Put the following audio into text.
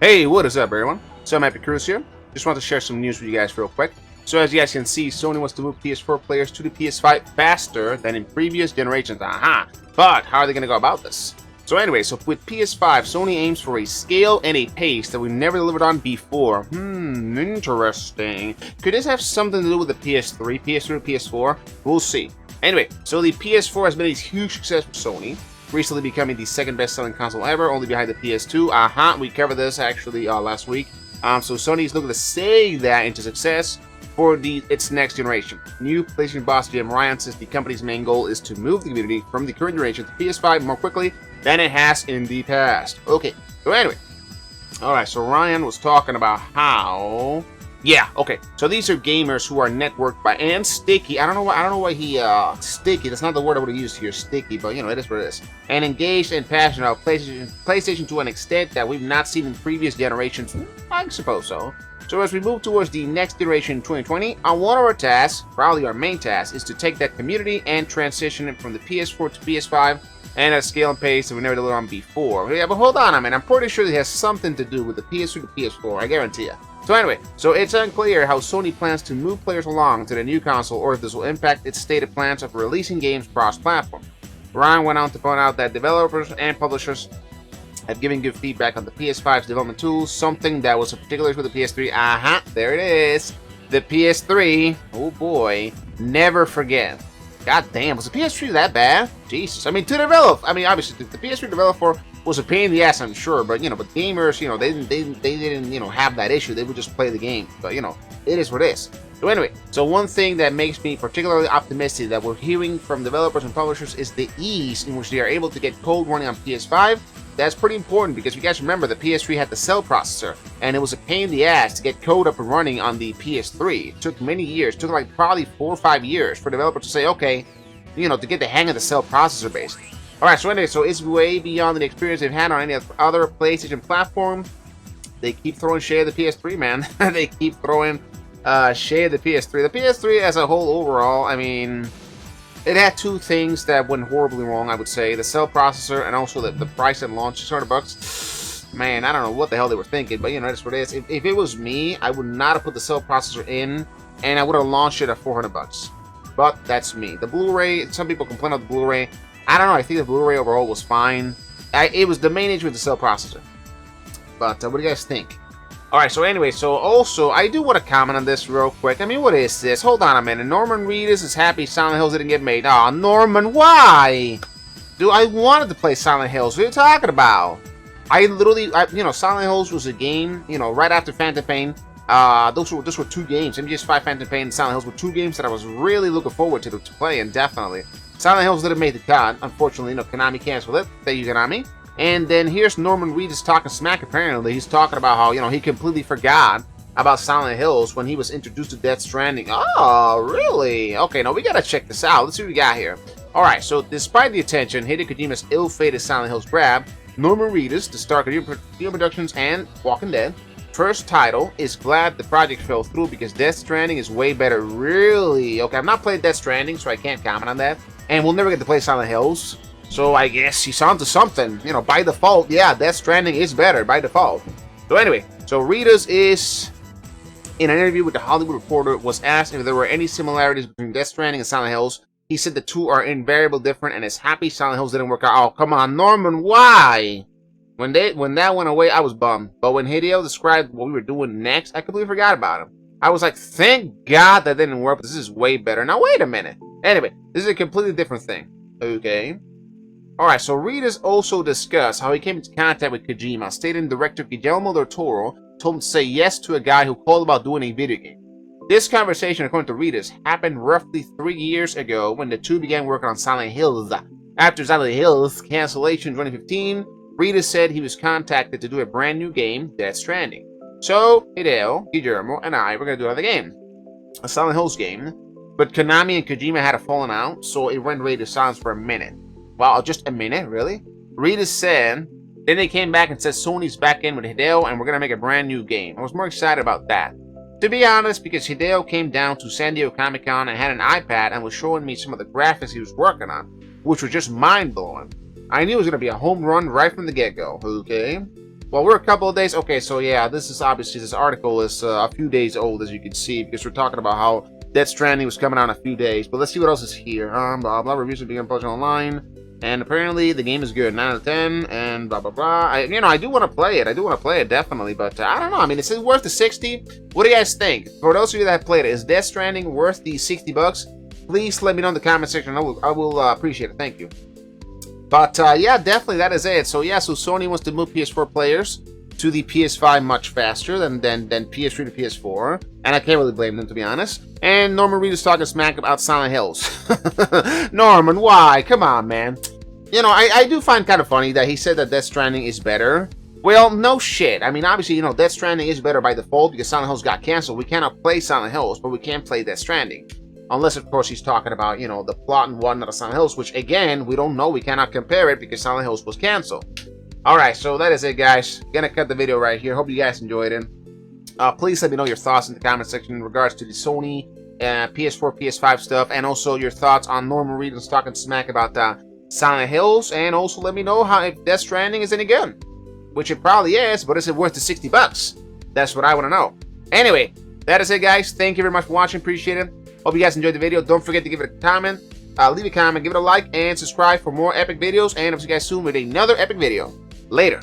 Hey, what is up, everyone? So I'm Happy Cruz here. Just want to share some news with you guys real quick. So as you guys can see, Sony wants to move PS4 players to the PS5 faster than in previous generations. Aha! But how are they going to go about this? So anyway, with PS5, Sony aims for a scale and a pace that we've never delivered on before. Interesting. Could this have something to do with the PS3, PS3, PS4? We'll see. Anyway, so the PS4 has been a huge success for Sony, recently becoming the second best-selling console ever, only behind the PS2. We covered this actually last week. So Sony is looking to save that into success for its next generation. New PlayStation boss Jim Ryan says the company's main goal is to move the community from the current generation to PS5 more quickly than it has in the past. Okay, so anyway, all right. So Ryan was talking about how. Yeah, okay. So these are gamers who are networked by and sticky. I don't know why he sticky. That's not the word I would have used here, sticky, but you know, it is what it is. And engaged and passionate about PlayStation to an extent that we've not seen in previous generations. I suppose so. So as we move towards the next generation in 2020, one of our tasks, probably our main task, is to take that community and transition it from the PS4 to PS5 and at a scale and pace that we never delivered on before. Yeah, but hold on a minute. I'm pretty sure it has something to do with the PS3 to PS4. I guarantee you. So anyway, so it's unclear how Sony plans to move players along to the new console or if this will impact its stated plans of releasing games cross-platform. Ryan went on to point out that developers and publishers have given good feedback on the PS5's development tools, something that was particular with the PS3. There it is. The PS3. Oh boy. Never forget. God damn, was the PS3 that bad? Jesus. I mean, to develop. I mean, obviously, the PS3 developer was a pain in the ass, I'm sure, but but gamers, they didn't, have that issue. They would just play the game. But it is what it is. So anyway, so one thing that makes me particularly optimistic that we're hearing from developers and publishers is the ease in which they are able to get code running on PS5. That's pretty important because if you guys remember, the PS3 had the cell processor, and it was a pain in the ass to get code up and running on the PS3. It took many years. It took like probably 4 or 5 years for developers to say, okay, to get the hang of the cell processor, basically. Alright, so anyway, so it's way beyond the experience they've had on any other PlayStation platform. They keep throwing shade at the PS3, man. They keep throwing shade at the PS3. The PS3 as a whole, overall, I mean, it had two things that went horribly wrong, I would say. The cell processor and also the price at launch, $600. Man, I don't know what the hell they were thinking, but that's what it is. If it was me, I would not have put the cell processor in, and I would have launched it at $400. But that's me. The Blu-ray, some people complain about the Blu-ray. I don't know, I think the Blu-ray overall was fine. It was the main issue with the cell processor. But what do you guys think? Alright, so anyway, so also, I do want to comment on this real quick. I mean, what is this? Hold on a minute. Norman Reedus is happy Silent Hills didn't get made. Aw, Norman, why? Dude, I wanted to play Silent Hills. What are you talking about? I literally, Silent Hills was a game, right after Phantom Pain. Those were two games. MGS5, Phantom Pain, and Silent Hills were two games that I was really looking forward to playing, definitely. Silent Hills didn't make the cut. Unfortunately, Konami canceled it. Thank you, Konami. And then here's Norman Reedus talking smack, apparently. He's talking about how, he completely forgot about Silent Hills when he was introduced to Death Stranding. Oh, really? Okay, now we gotta check this out. Let's see what we got here. Alright, so despite the attention Hideo Kojima's ill-fated Silent Hills grab, Norman Reedus, the star of Kojima Productions and Walking Dead, first title, is glad the project fell through because Death Stranding is way better. Really? Okay, I've not played Death Stranding, so I can't comment on that. And we'll never get to play Silent Hills. So I guess he's onto something. By default, yeah, Death Stranding is better by default. So anyway, so Reedus is, in an interview with The Hollywood Reporter, was asked if there were any similarities between Death Stranding and Silent Hills. He said the two are invariably different and is happy Silent Hills didn't work out. Oh, come on, Norman, why? When that went away, I was bummed. But when Hideo described what we were doing next, I completely forgot about him. I was like, thank God that didn't work. This is way better. Now, wait a minute. Anyway, this is a completely different thing. Okay. Alright, so Reedus also discussed how he came into contact with Kojima, stating director Guillermo del Toro told him to say yes to a guy who called about doing a video game. This conversation, according to Reedus, happened roughly 3 years ago when the two began working on Silent Hills. After Silent Hills' cancellation in 2015, Reedus said he was contacted to do a brand new game, Death Stranding. So, Hideo, Guillermo, and I were going to do another game. A Silent Hills game. But Konami and Kojima had a falling out, so it went radio silence for a minute. Wow, just a minute, really? Reedus said, then they came back and said Sony's back in with Hideo and we're going to make a brand new game. I was more excited about that. To be honest, because Hideo came down to San Diego Comic-Con and had an iPad and was showing me some of the graphics he was working on, which were just mind-blowing. I knew it was going to be a home run right from the get-go, okay? Well, we're a couple of days. Okay, so yeah, this is obviously, this article is a few days old, as you can see, because we're talking about how Death Stranding was coming out in a few days. But let's see what else is here. Blah blah. Reviews have begun posting online, and apparently the game is good, 9 out of 10, and blah blah blah. I do want to play it. I do want to play it definitely, but I don't know. I mean, is it worth the 60? What do you guys think? For those of you that have played it, is Death Stranding worth the $60? Please let me know in the comment section. I will appreciate it. Thank you. But yeah, definitely that is it. So yeah, so Sony wants to move PS4 players to the PS5 much faster than PS3 to PS4, and I can't really blame them, to be honest. And Norman Reedus talking smack about Silent Hills. Norman, why? Come on, man. You know, I do find kind of funny that he said that Death Stranding is better. Well, no shit. I mean, obviously, you know, Death Stranding is better by default because Silent Hills got canceled. We cannot play Silent Hills, but we can play Death Stranding. Unless, of course, he's talking about, you know, the plot and whatnot of Silent Hills, which, again, we don't know. We cannot compare it because Silent Hills was canceled. Alright, so that is it, guys. Gonna cut the video right here. Hope you guys enjoyed it. Please let me know your thoughts in the comment section in regards to the Sony PS4, PS5 stuff, and also your thoughts on Norman Reedus talking smack about Silent Hills, and also let me know how if Death Stranding is any good. Which it probably is, but is it worth the $60? That's what I want to know. Anyway, that is it, guys. Thank you very much for watching. Appreciate it. Hope you guys enjoyed the video. Don't forget to give it a comment. Leave a comment, give it a like, and subscribe for more epic videos. And I'll see you guys soon with another epic video. Later.